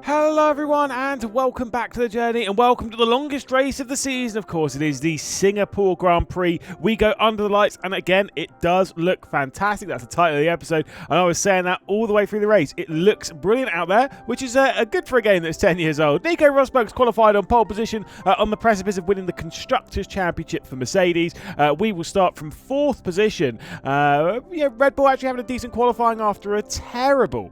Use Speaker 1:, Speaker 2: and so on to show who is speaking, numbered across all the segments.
Speaker 1: Hello everyone and welcome back to the journey and welcome to the longest race of the season. Of course it is the Singapore Grand Prix. We go under the lights and again it does look fantastic. That's the title of the episode and I was saying that all the way through the race. It looks brilliant out there, which is good for a game that's 10 years old. Nico Rosberg's qualified on pole position on the precipice of winning the Constructors Championship for Mercedes. We will start from 4th position. Red Bull actually having a decent qualifying after a terrible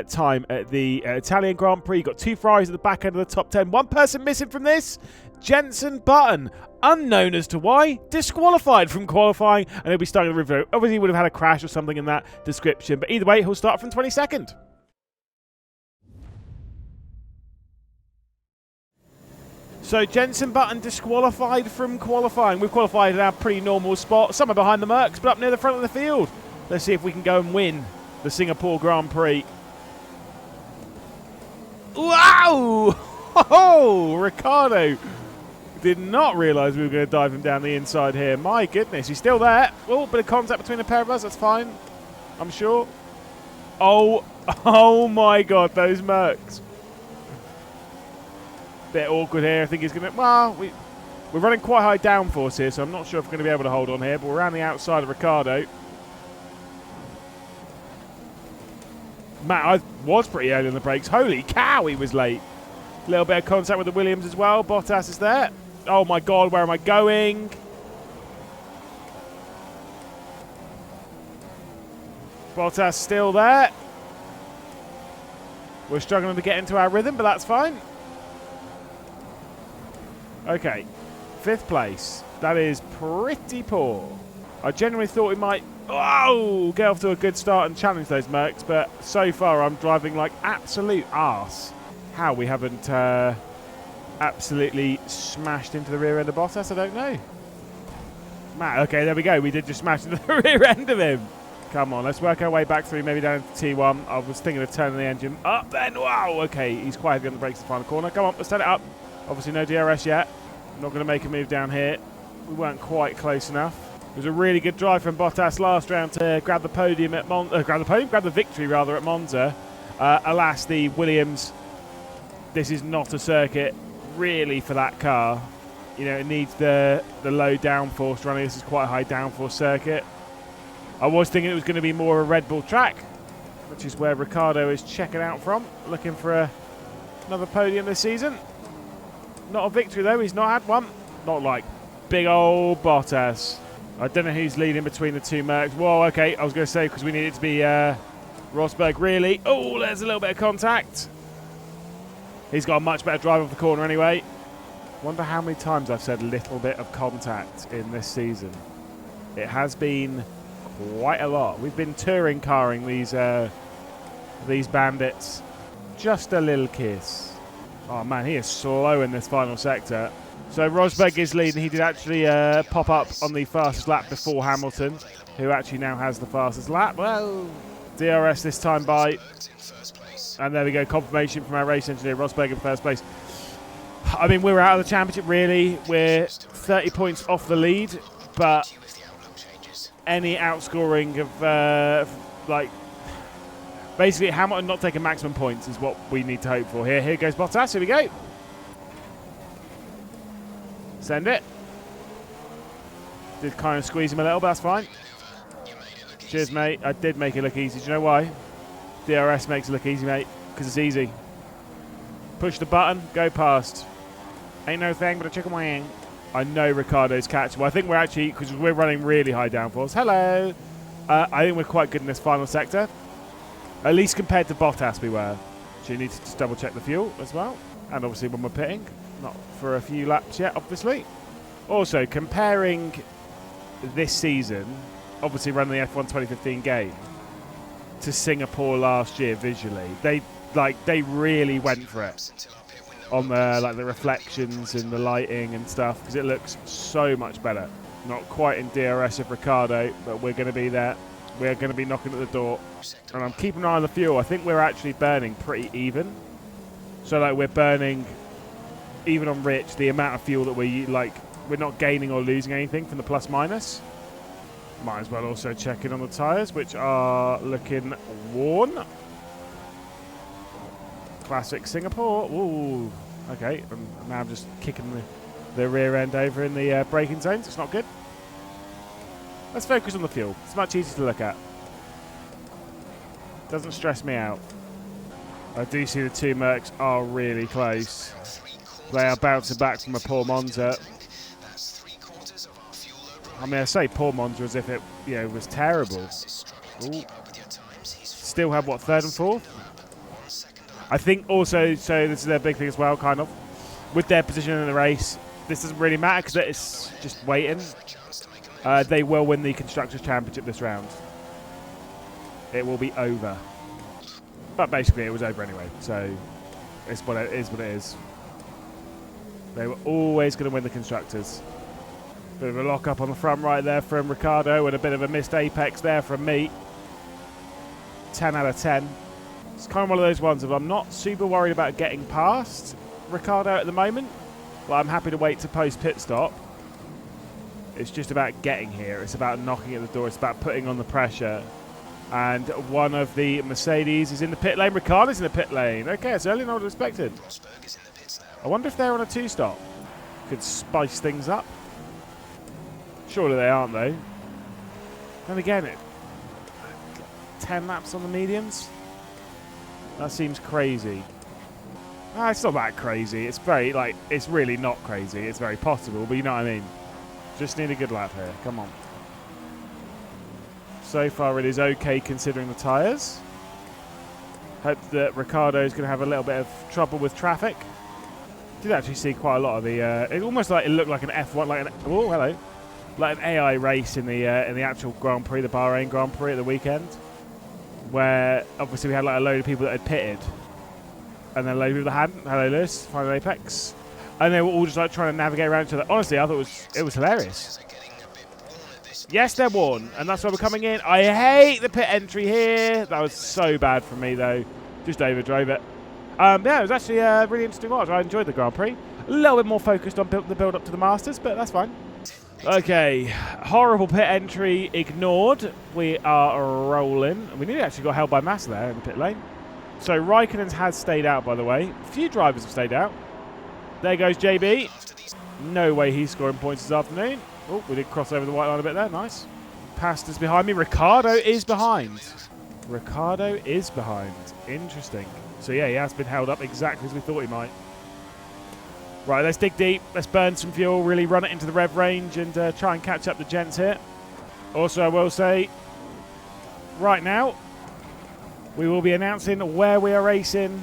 Speaker 1: time at the Italian Grand Prix. You've got 2 Ferraris at the back end of the top 10. One person missing from this, Jenson Button, unknown as to why, disqualified from qualifying, and he'll be starting the review. Obviously, he would have had a crash or something in that description, but either way, he'll start from 22nd. So Jenson Button disqualified from qualifying. We've qualified in our pretty normal spot, somewhere behind the Mercs, but up near the front of the field. Let's see if we can go and win the Singapore Grand Prix. Wow! Oh, Ricardo did not realise we were going to dive him down the inside here. My goodness, he's still there. Oh, bit of contact between the pair of us. That's fine, I'm sure. Oh my God, those Mercs. Bit awkward here. I think he's going to... Well, we're running quite high downforce here, so I'm not sure if we're going to be able to hold on here, but we're around the outside of Ricardo. Matt, I was pretty early in the brakes. Holy cow, he was late. A little bit of contact with the Williams as well. Bottas is there. Oh my God, where am I going? Bottas still there. We're struggling to get into our rhythm, but that's fine. Okay, 5th place. That is pretty poor. I genuinely thought we might get off to a good start and challenge those Mercs, but so far I'm driving like absolute arse. How we haven't absolutely smashed into the rear end of Bottas, I don't know. Matt, okay, there we go. We did just smash into the rear end of him. Come on, let's work our way back through, maybe down into T1. I was thinking of turning the engine up then. Wow, okay, he's quite heavy on the brakes in the final corner. Come on, let's turn it up. Obviously no DRS yet. Not going to make a move down here. We weren't quite close enough. It was a really good drive from Bottas last round to grab the podium at grab the victory rather at Monza. Alas, the Williams, this is not a circuit really for that car. You know, it needs the low downforce running. This is quite a high downforce circuit. I was thinking it was going to be more of a Red Bull track, which is where Ricardo is checking out from, looking for another podium this season. Not a victory though, he's not had one. Not like big old Bottas. I don't know who's leading between the 2 Mercs. Whoa, okay, I was going to say because we need it to be Rosberg really. Oh, there's a little bit of contact. He's got a much better drive off the corner anyway. Wonder how many times I've said a little bit of contact in this season. It has been quite a lot. We've been touring carring these bandits. Just a little kiss. Oh man, he is slow in this final sector. So Rosberg is leading. He did actually pop up on the fastest lap before Hamilton, who actually now has the fastest lap. Well, DRS this time by... And there we go, confirmation from our race engineer, Rosberg in 1st place. I mean, we're out of the championship, really. We're 30 points off the lead, but any outscoring of, basically Hamilton not taking maximum points is what we need to hope for here. Here goes Bottas, here we go. Send it. Did kind of squeeze him a little, but that's fine. Cheers, mate. I did make it look easy. Do you know why? DRS makes it look easy, mate, because it's easy. Push the button, go past. Ain't no thing but a chicken wing. I know Ricardo's catchable. I think we're actually, because we're running really high downforce. Hello. I think we're quite good in this final sector. At least compared to Bottas we were. So you need to just double check the fuel as well. And obviously when we're pitting. Not for a few laps yet, obviously. Also, comparing this season, obviously running the F1 2015 game, to Singapore last year visually, they really went for it on the reflections and the lighting and stuff, because it looks so much better. Not quite in DRS of Ricardo, but we're going to be there. We're going to be knocking at the door. And I'm keeping an eye on the fuel. I think we're actually burning pretty even. So like we're burning, even on Rich, the amount of fuel that we're not gaining or losing anything from the plus minus. Might as well also check in on the tyres, which are looking worn. Classic Singapore. Ooh, okay. Now I'm just kicking the rear end over in the braking zones. It's not good. Let's focus on the fuel. It's much easier to look at. Doesn't stress me out. I do see the two Mercs are really close. They are bouncing back from a poor Monza. I mean, I say poor Monza as if it, was terrible. Ooh. Still have, what, third and fourth? I think also, so this is their big thing as well, kind of. With their position in the race, this doesn't really matter because it's just waiting. They will win the Constructors Championship this round. It will be over. But basically, it was over anyway, so it's what it is what it is. They were always going to win the Constructors. Bit of a lock-up on the front right there from Ricardo, and a bit of a missed apex there from me. 10 out of 10. It's kind of one of those ones that I'm not super worried about getting past Ricardo at the moment. But I'm happy to wait to post-pit stop. It's just about getting here. It's about knocking at the door. It's about putting on the pressure. And one of the Mercedes is in the pit lane. Ricardo's in the pit lane. Okay, it's earlier than I would have expected. I wonder if they're on a two-stop. Could spice things up. Surely they aren't, though. And again, 10 laps on the mediums? That seems crazy. It's not that crazy. It's very, it's really not crazy. It's very possible, but you know what I mean. Just need a good lap here. Come on. So far, it is okay considering the tyres. Hope that Ricardo is going to have a little bit of trouble with traffic. Did actually see quite a lot of the. It almost it looked like an F1, like an AI race in the actual Grand Prix, the Bahrain Grand Prix at the weekend, where obviously we had a load of people that had pitted, and then a load of people that hadn't. Hello, Lewis, final apex, and they were all just trying to navigate around each other. Honestly, I thought it was hilarious. Yes, they're worn, and that's why we're coming in. I hate the pit entry here. That was so bad for me, though. Just overdrove it. Yeah, it was actually a really interesting watch. I enjoyed the Grand Prix. A little bit more focused on the build-up to the Masters, but that's fine. Okay, horrible pit entry ignored. We are rolling. We nearly actually got held by Massa there in the pit lane. So Raikkonen has stayed out, by the way. A few drivers have stayed out. There goes JB. No way he's scoring points this afternoon. Oh, we did cross over the white line a bit there. Nice. Pasta's behind me. Ricardo is behind. Ricardo is behind. Interesting. So, yeah, he has been held up exactly as we thought he might. Right, let's dig deep. Let's burn some fuel, really run it into the rev range and try and catch up the gents here. Also, I will say, right now, we will be announcing where we are racing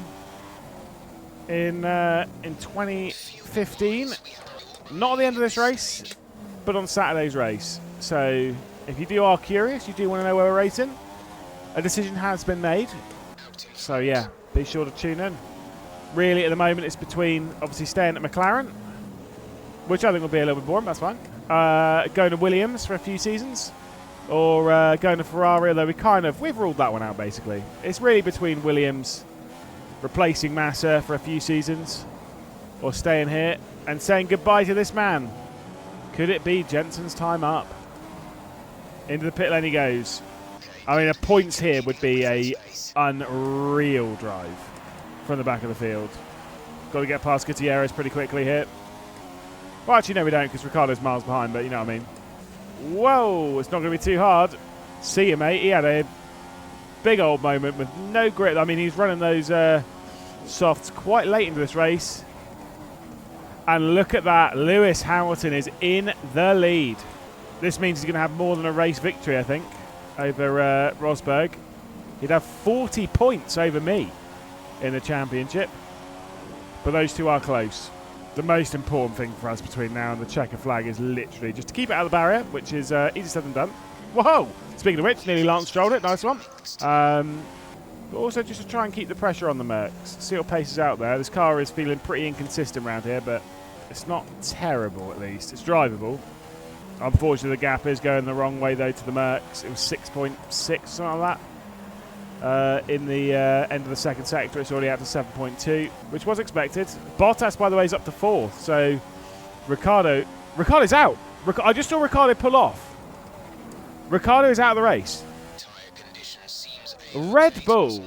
Speaker 1: in 2015. Not at the end of this race, but on Saturday's race. So, if you are curious, you do want to know where we're racing, a decision has been made. So, yeah, be sure to tune in. Really, at the moment, it's between, obviously, staying at McLaren, which I think will be a little bit boring, that's fine. Going to Williams for a few seasons, or going to Ferrari, although we've ruled that one out, basically. It's really between Williams replacing Massa for a few seasons, or staying here and saying goodbye to this man. Could it be Jensen's time up? Into the pit lane he goes. I mean, a points here would be a unreal drive from the back of the field. Got to get past Gutierrez pretty quickly here. Well, actually, no, we don't, because Ricardo's miles behind, but you know what I mean. Whoa, it's not going to be too hard. See you, mate. He had a big old moment with no grip. I mean, he's running those softs quite late into this race. And look at that. Lewis Hamilton is in the lead. This means he's going to have more than a race victory, I think, over Rosberg. He'd have 40 points over me in the championship. But those two are close. The most important thing for us between now and the checker flag is literally just to keep it out of the barrier, which is easy said than done. Whoa! Speaking of which, nearly Lance strolled it. Nice one. But also just to try and keep the pressure on the Mercs. See what pace is out there. This car is feeling pretty inconsistent around here, but it's not terrible at least. It's drivable. Unfortunately, the gap is going the wrong way, though, to the Mercs. It was 6.6, something like that. In the end of the second sector, it's already out to 7.2, which was expected. Bottas, by the way, is up to 4th. So Ricardo's out. I just saw Ricardo pull off. Ricardo is out of the race. Red Bull,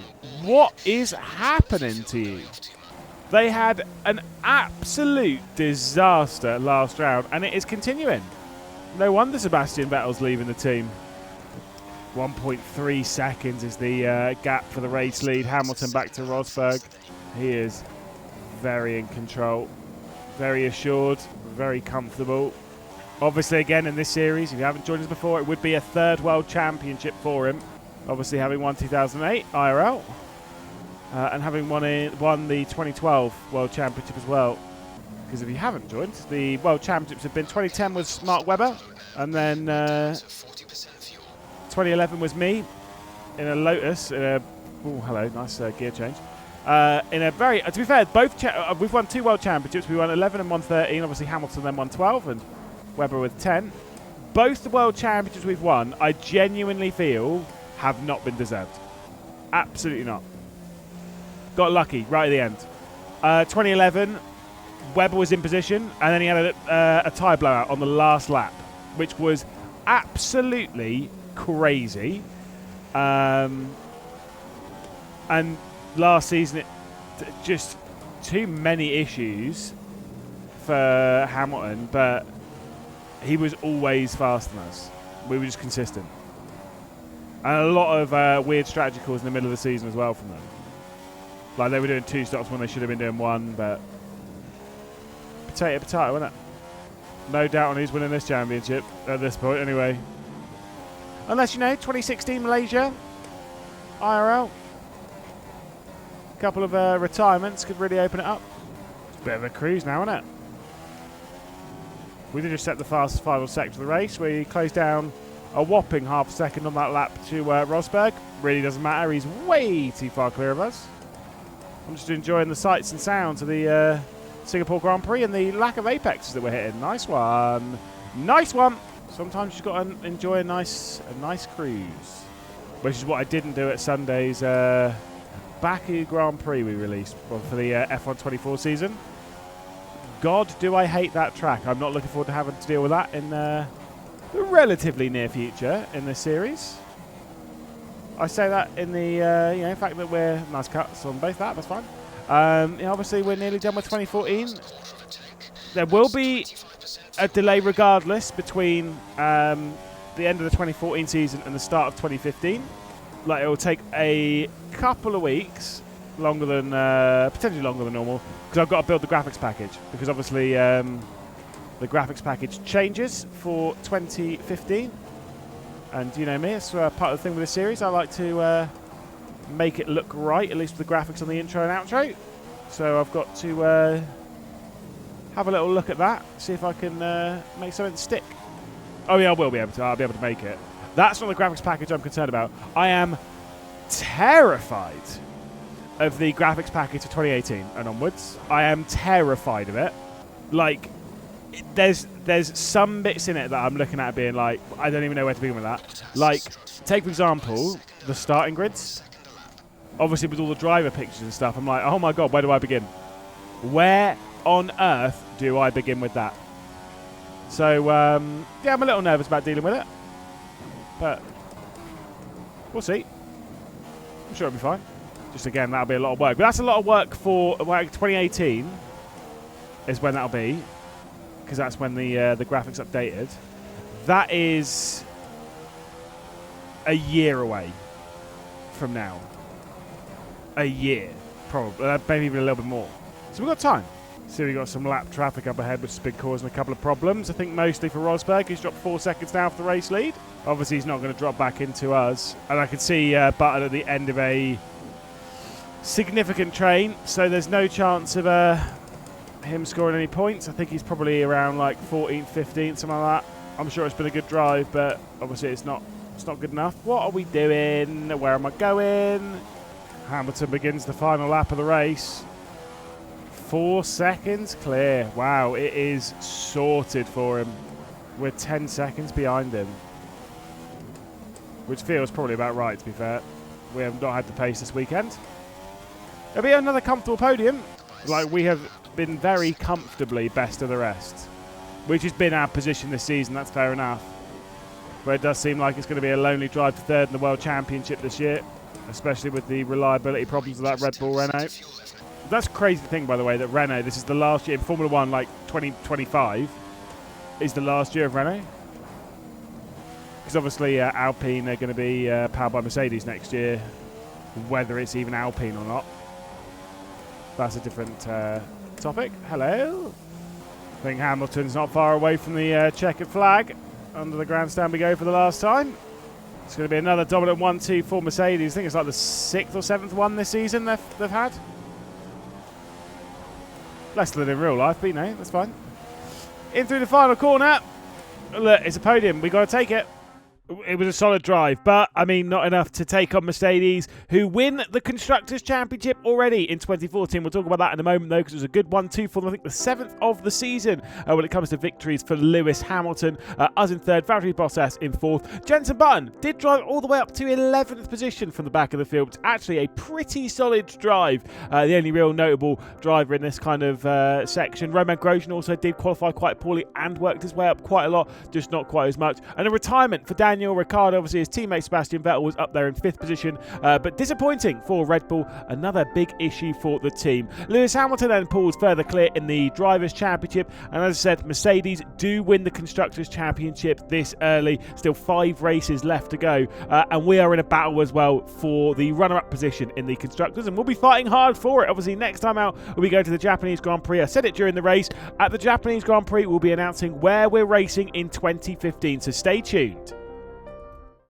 Speaker 1: what is happening to you? They had an absolute disaster last round, and it is continuing. No wonder Sebastian Vettel's leaving the team. 1.3 seconds is the gap for the race lead. Hamilton back to Rosberg. He is very in control, very assured, very comfortable. Obviously, again, in this series, if you haven't joined us before, it would be a third World Championship for him. Obviously, having won 2008 IRL and having won the 2012 World Championship as well. Because if you haven't joined, the World Championships have been 2010 was Mark Webber, and then 2011 was me in a Lotus. Oh, hello, nice gear change. In a very, to be fair, we've won 2 World Championships. We won 11 and won 13. Obviously, Hamilton then won 12, and Webber with 10. Both the World Championships we've won, I genuinely feel, have not been deserved. Absolutely not. Got lucky right at the end. 2011, Webber was in position, and then he had a tyre blowout on the last lap, which was absolutely crazy. And last season, just too many issues for Hamilton, but he was always faster than us. We were just consistent. And a lot of weird strategy calls in the middle of the season as well from them. Like they were doing 2 stops when they should have been doing 1, but potato, wasn't it? No doubt on who's winning this championship at this point anyway. Unless, 2016 Malaysia, IRL. A couple of retirements could really open it up. It's a bit of a cruise now, isn't it? We did just set the fastest final sector of the race. We closed down a whopping half a second on that lap to Rosberg. Really doesn't matter. He's way too far clear of us. I'm just enjoying the sights and sounds of the Singapore Grand Prix and the lack of apexes that we're hitting. Nice one. Nice one. Sometimes you've got to enjoy a nice cruise. Which is what I didn't do at Sunday's Baku Grand Prix we released for the F1 24 season. God, do I hate that track. I'm not looking forward to having to deal with that in the relatively near future in this series. I say that in the fact that we're nice cuts on both that's fine. Obviously, we're nearly done with 2014. There will be a delay regardless between the end of the 2014 season and the start of 2015. Like, it will take a couple of weeks, potentially longer than normal, because I've got to build the graphics package. Because obviously, the graphics package changes for 2015. And you know me, it's part of the thing with this series. I like to make it look right, at least with the graphics on the intro and outro. So I've got to have a little look at that, see if I can make something stick. Oh yeah, I will be able to. I'll be able to make it. That's not the graphics package I'm concerned about. I am terrified of the graphics package for 2018 and onwards. I am terrified of it. Like, there's some bits in it that I'm looking at being like, I don't even know where to begin with that. Like, take for example, the starting grids. Obviously with all the driver pictures and stuff, I'm like, oh my god, where do I begin? Where on earth do I begin with that? So, yeah, I'm a little nervous about dealing with it. But we'll see. I'm sure it'll be fine. Just again, that'll be a lot of work. But that's a lot of work for 2018 is when that'll be. Because that's when the graphics updated. That is a year away from now. A year, probably. Maybe even a little bit more. So we've got time. So we've got some lap traffic up ahead, which has been causing a couple of problems. I think mostly for Rosberg. He's dropped 4 seconds now for the race lead. Obviously, he's not going to drop back into us. And I can see Button at the end of a significant train. So there's no chance of him scoring any points. I think he's probably around like 14th, 15th, something like that. I'm sure it's been a good drive, but obviously it's not good enough. What are we doing? Where am I going? Hamilton begins the final lap of the race. 4 seconds clear. Wow, it is sorted for him. We're 10 seconds behind him. Which feels probably about right, to be fair. We have not had the pace this weekend. It'll be another comfortable podium. Like, we have been very comfortably best of the rest. Which has been our position this season, that's fair enough. But it does seem like it's going to be a lonely drive to third in the World Championship this year. especially with the reliability problems of that Red Bull Renault. That's crazy to think, by the way, that Renault, this is the last year in Formula 1, like 2025, is the last year of Renault. Because obviously Alpine are going to be powered by Mercedes next year, whether it's even Alpine or not. That's a different topic. Hello. I think Hamilton's not far away from the checkered flag. Under the grandstand we go for the last time. It's going to be another dominant 1-2 for Mercedes. I think it's like the 6th or 7th one this season they've had. Less than in real life, but you know, that's fine. In through the final corner. Look, it's a podium. We've got to take it. It was a solid drive, but, I mean, not enough to take on Mercedes, who win the Constructors Championship already in 2014. We'll talk about that in a moment, though, because it was a good 1-2 for them. I think the 7th of the season when it comes to victories for Lewis Hamilton. Us in 3rd, Valtteri Bottas in 4th. Jenson Button did drive all the way up to 11th position from the back of the field. It's actually a pretty solid drive. The only real notable driver in this kind of section. Roman Grosjean also did qualify quite poorly and worked his way up quite a lot, just not quite as much. And a retirement for Daniel Ricciardo. Obviously, his teammate Sebastian Vettel was up there in 5th position, but disappointing for Red Bull. Another big issue for the team. Lewis Hamilton then pulls further clear in the Drivers' Championship, and as I said, Mercedes do win the Constructors' Championship this early. Still 5 races left to go, and we are in a battle as well for the runner-up position in the Constructors, and we'll be fighting hard for it. Obviously, next time out, we go to the Japanese Grand Prix. I said it during the race. At the Japanese Grand Prix, we'll be announcing where we're racing in 2015, so stay tuned.